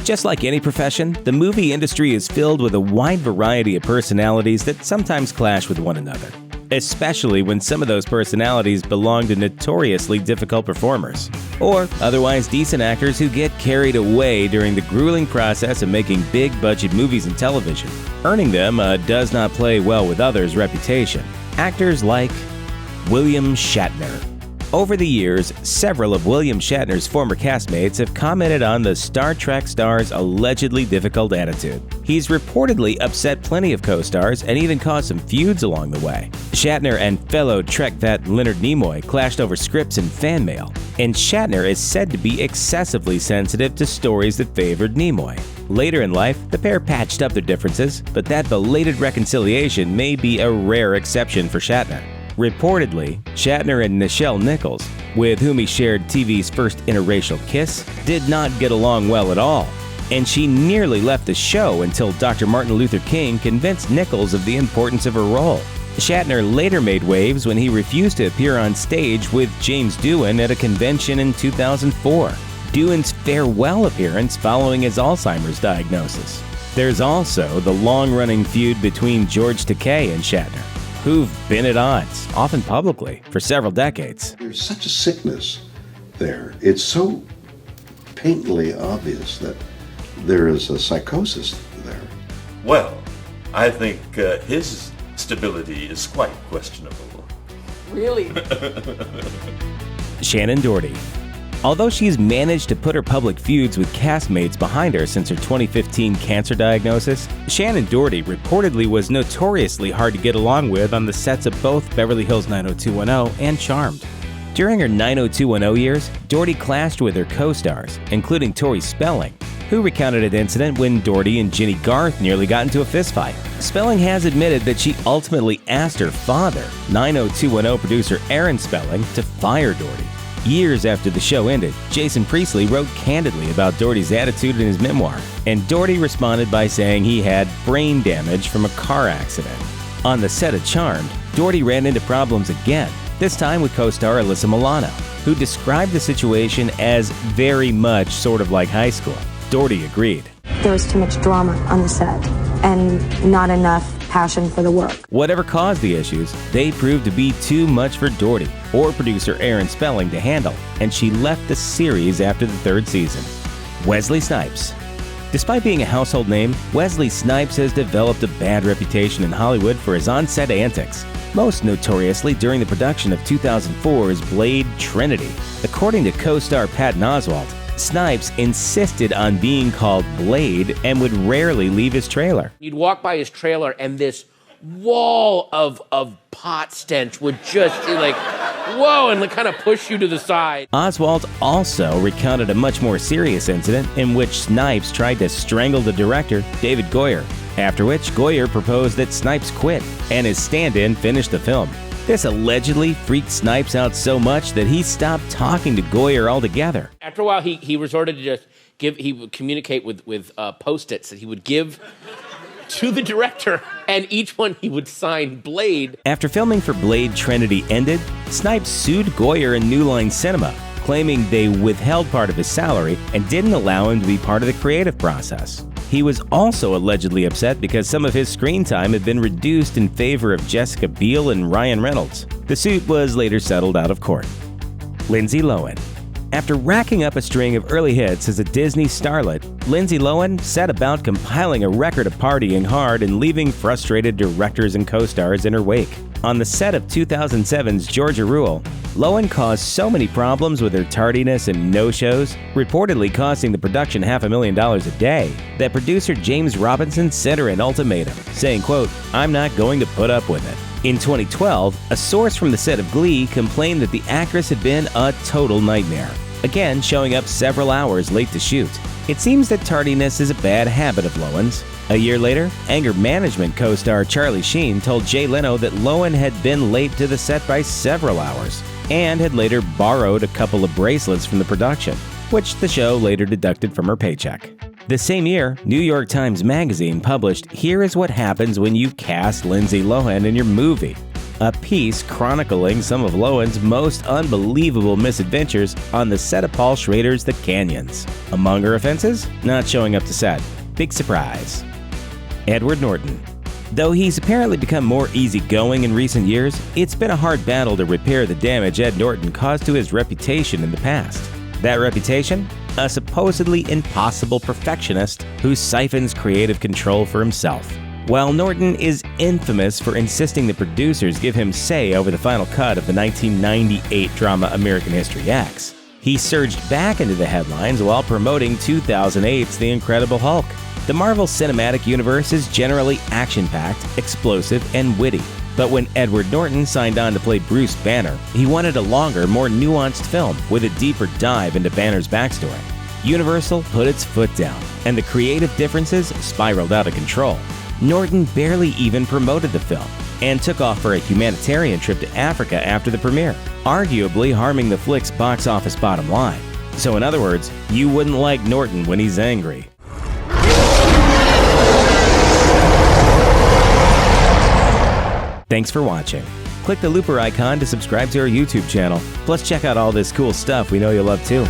Just like any profession, the movie industry is filled with a wide variety of personalities that sometimes clash with one another, especially when some of those personalities belong to notoriously difficult performers, or otherwise decent actors who get carried away during the grueling process of making big-budget movies and television, earning them a does not play well with others reputation. Actors like William Shatner. Over the years, several of William Shatner's former castmates have commented on the Star Trek star's allegedly difficult attitude. He's reportedly upset plenty of co-stars and even caused some feuds along the way. Shatner and fellow Trek vet Leonard Nimoy clashed over scripts and fan mail, and Shatner is said to be excessively sensitive to stories that favored Nimoy. Later in life, the pair patched up their differences, but that belated reconciliation may be a rare exception for Shatner. Reportedly, Shatner and Nichelle Nichols, with whom he shared TV's first interracial kiss, did not get along well at all, and she nearly left the show until Dr. Martin Luther King convinced Nichols of the importance of her role. Shatner later made waves when he refused to appear on stage with James Doohan at a convention in 2004. Doohan's farewell appearance following his Alzheimer's diagnosis. There's also the long-running feud between George Takei and Shatner, who've been at odds, often publicly, for several decades. There's such a sickness there. It's so patently obvious that there is a psychosis there. Well, I think his stability is quite questionable. Really? Shannen Doherty. Although she's managed to put her public feuds with castmates behind her since her 2015 cancer diagnosis, Shannen Doherty reportedly was notoriously hard to get along with on the sets of both Beverly Hills 90210 and Charmed. During her 90210 years, Doherty clashed with her co-stars, including Tori Spelling, who recounted an incident when Doherty and Ginny Garth nearly got into a fistfight. Spelling has admitted that she ultimately asked her father, 90210 producer Aaron Spelling, to fire Doherty. Years after the show ended, Jason Priestley wrote candidly about Doherty's attitude in his memoir, and Doherty responded by saying he had brain damage from a car accident. On the set of Charmed, Doherty ran into problems again, this time with co-star Alyssa Milano, who described the situation as very much sort of like high school. Doherty agreed. There was too much drama on the set and not enough passion for the work. Whatever caused the issues, they proved to be too much for Doherty or producer Aaron Spelling to handle, and she left the series after the third season. Wesley Snipes. Despite being a household name, Wesley Snipes has developed a bad reputation in Hollywood for his on-set antics, most notoriously during the production of 2004's Blade Trinity. According to co-star Patton Oswalt, Snipes insisted on being called Blade and would rarely leave his trailer. You'd walk by his trailer and this wall of pot stench would just like, whoa, and kind of push you to the side. Oswalt also recounted a much more serious incident in which Snipes tried to strangle the director, David Goyer, after which Goyer proposed that Snipes quit and his stand-in finished the film. This allegedly freaked Snipes out so much that he stopped talking to Goyer altogether. After a while, he resorted to just he would communicate with Post-its that he would give to the director, and each one he would sign Blade. After filming for Blade Trinity ended, Snipes sued Goyer and New Line Cinema, claiming they withheld part of his salary and didn't allow him to be part of the creative process. He was also allegedly upset because some of his screen time had been reduced in favor of Jessica Biel and Ryan Reynolds. The suit was later settled out of court. Lindsay Lohan. After racking up a string of early hits as a Disney starlet, Lindsay Lohan set about compiling a record of partying hard and leaving frustrated directors and co-stars in her wake. On the set of 2007's Georgia Rule, Lohan caused so many problems with her tardiness and no-shows, reportedly costing the production $500,000 a day, that producer James Robinson sent her an ultimatum, saying, quote, "I'm not going to put up with it." In 2012, a source from the set of Glee complained that the actress had been a total nightmare, again showing up several hours late to shoot. It seems that tardiness is a bad habit of Lohan's. A year later, anger management co-star Charlie Sheen told Jay Leno that Lohan had been late to the set by several hours and had later borrowed a couple of bracelets from the production, which the show later deducted from her paycheck. The same year, New York Times Magazine published "Here is what happens when you cast Lindsay Lohan in your movie." a piece chronicling some of Lohan's most unbelievable misadventures on the set of Paul Schrader's The Canyons. Among her offenses, not showing up to set. Big surprise. Edward Norton. Though he's apparently become more easygoing in recent years, it's been a hard battle to repair the damage Ed Norton caused to his reputation in the past. That reputation? A supposedly impossible perfectionist who siphons creative control for himself. While Norton is infamous for insisting the producers give him say over the final cut of the 1998 drama American History X, he surged back into the headlines while promoting 2008's The Incredible Hulk. The Marvel Cinematic Universe is generally action-packed, explosive, and witty. But when Edward Norton signed on to play Bruce Banner, he wanted a longer, more nuanced film with a deeper dive into Banner's backstory. Universal put its foot down, and the creative differences spiraled out of control. Norton barely even promoted the film, and took off for a humanitarian trip to Africa after the premiere, arguably harming the flick's box office bottom line. So in other words, you wouldn't like Norton when he's angry. Thanks for watching. Click the looper icon to subscribe to our YouTube channel. Plus check out all this cool stuff we know you'll love too.